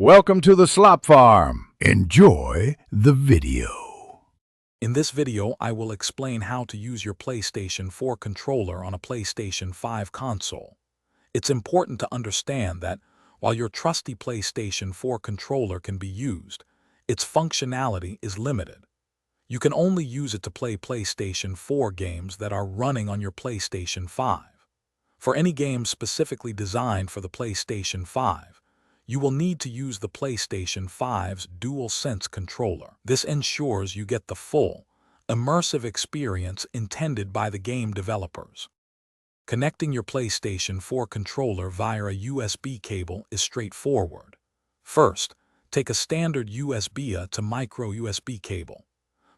Welcome to the Slop Farm. Enjoy the video. In this video, I will explain how to use your PlayStation 4 controller on a PlayStation 5 console. It's important to understand that while your trusty PlayStation 4 controller can be used, its functionality is limited. You can only use it to play PlayStation 4 games that are running on your PlayStation 5. For any games specifically designed for the PlayStation 5, you will need to use the PlayStation 5's DualSense controller. This ensures you get the full, immersive experience intended by the game developers. Connecting your PlayStation 4 controller via a USB cable is straightforward. First, take a standard USB to micro USB cable.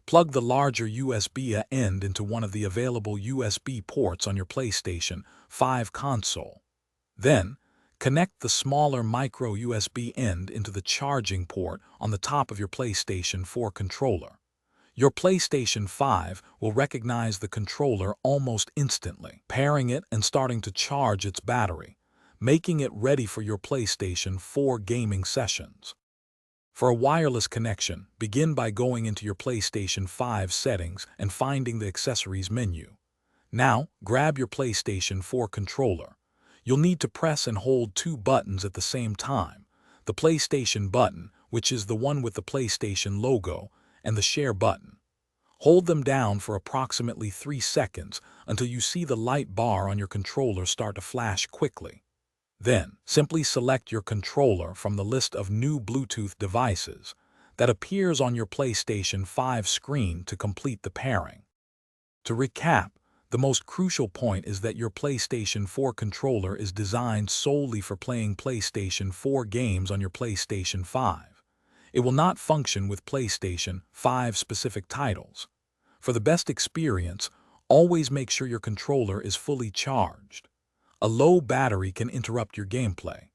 Plug the larger USB end into one of the available USB ports on your PlayStation 5 console. Then, connect the smaller micro USB end into the charging port on the top of your PlayStation 4 controller. Your PlayStation 5 will recognize the controller almost instantly, pairing it and starting to charge its battery, making it ready for your PlayStation 4 gaming sessions. For a wireless connection, begin by going into your PlayStation 5 settings and finding the accessories menu. Now, grab your PlayStation 4 controller. You'll need to press and hold two buttons at the same time, the PlayStation button, which is the one with the PlayStation logo, and the share button. Hold them down for approximately 3 seconds until you see the light bar on your controller start to flash quickly. Then, simply select your controller from the list of new Bluetooth devices that appears on your PlayStation 5 screen to complete the pairing. To recap, the most crucial point is that your PlayStation 4 controller is designed solely for playing PlayStation 4 games on your PlayStation 5. It will not function with PlayStation 5 specific titles. For the best experience, always make sure your controller is fully charged. A low battery can interrupt your gameplay.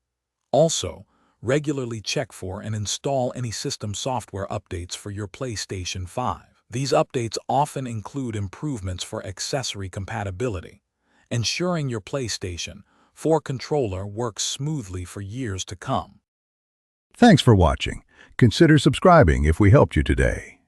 Also, regularly check for and install any system software updates for your PlayStation 5. These updates often include improvements for accessory compatibility, ensuring your PlayStation 4 controller works smoothly for years to come. Thanks for watching. Consider subscribing if we helped you today.